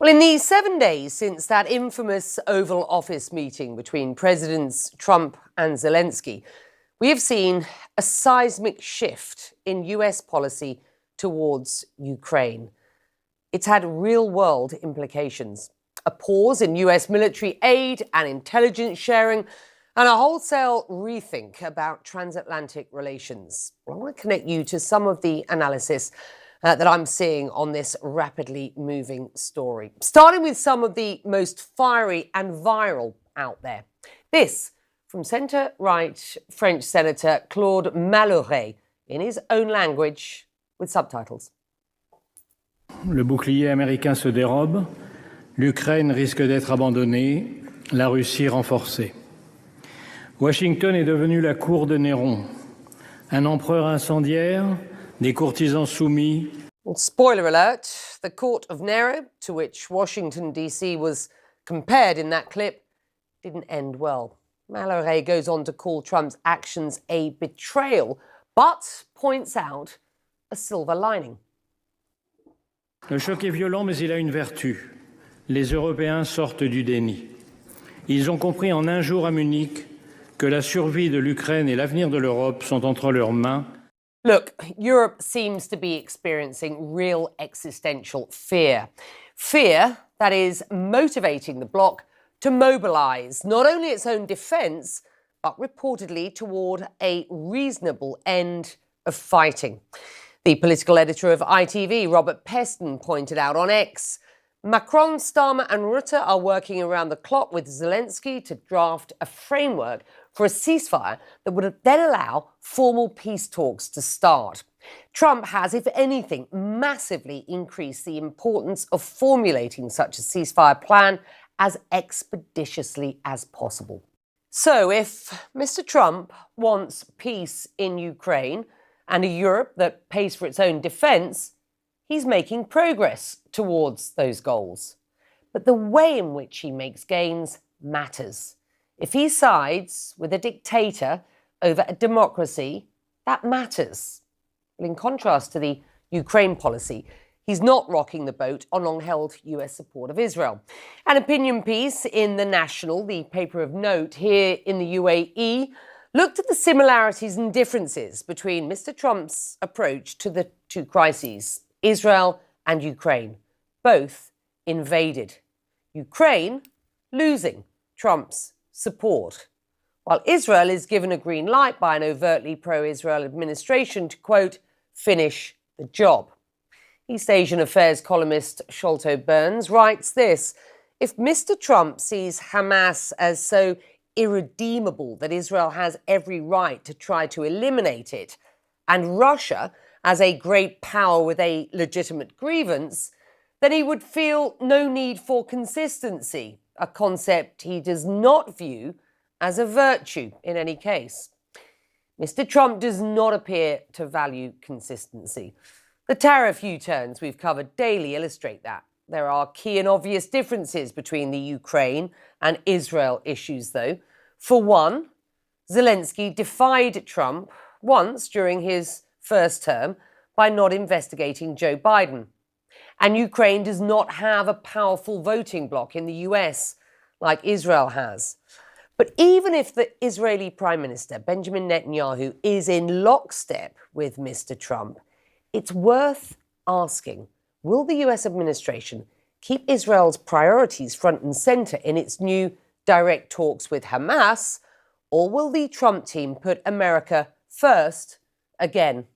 Well, in these 7 days since that infamous Oval Office meeting between Presidents Trump and Zelensky, we have seen a seismic shift in US policy towards Ukraine. It's had real-world implications. A pause in US military aid and intelligence sharing, and a wholesale rethink about transatlantic relations. I want to connect you to some of the analysis that I'm seeing on this rapidly moving story. Starting with some of the most fiery and viral out there. This from centre-right French Senator Claude Malhuret in his own language with subtitles. Le bouclier américain se dérobe, l'Ukraine risque d'être abandonnée, la Russie renforcée. Washington est devenu la cour de Néron, un empereur incendiaire, des courtisans soumis. Well, spoiler alert, the court of Nero, to which Washington, D.C. was compared in that clip, didn't end well. Malhuret goes on to call Trump's actions a betrayal, but points out a silver lining. Le choc est violent, mais il a une vertu. Les Européens sortent du déni. Ils ont compris en un jour à Munich que la survie de l'Ukraine et l'avenir de l'Europe sont entre leurs mains. Look, Europe seems to be experiencing real existential fear. Fear that is motivating the bloc to mobilise not only its own defence, but reportedly toward a reasonable end of fighting. The political editor of ITV, Robert Peston, pointed out on X, Macron, Starmer and Rutte are working around the clock with Zelensky to draft a framework for a ceasefire that would then allow formal peace talks to start. Trump has, if anything, massively increased the importance of formulating such a ceasefire plan as expeditiously as possible. So if Mr. Trump wants peace in Ukraine and a Europe that pays for its own defence, he's making progress towards those goals. But the way in which he makes gains matters. If he sides with a dictator over a democracy, that matters. Well, in contrast to the Ukraine policy, he's not rocking the boat on long-held US support of Israel. An opinion piece in The National, the paper of note here in the UAE, looked at the similarities and differences between Mr. Trump's approach to the two crises, Israel and Ukraine, both invaded. Ukraine losing Trump's support, while Israel is given a green light by an overtly pro-Israel administration to, quote, finish the job. East Asian Affairs columnist Sholto Burns writes this: if Mr. Trump sees Hamas as so irredeemable that Israel has every right to try to eliminate it, and Russia as a great power with a legitimate grievance, then he would feel no need for consistency, a concept he does not view as a virtue in any case. Mr. Trump does not appear to value consistency. The tariff U-turns we've covered daily illustrate that. There are key and obvious differences between the Ukraine and Israel issues, though. For one, Zelensky defied Trump once during his first term by not investigating Joe Biden. And Ukraine does not have a powerful voting bloc in the US like Israel has. But even if the Israeli Prime Minister, Benjamin Netanyahu, is in lockstep with Mr. Trump, it's worth asking, will the US administration keep Israel's priorities front and centre in its new direct talks with Hamas, or will the Trump team put America first again?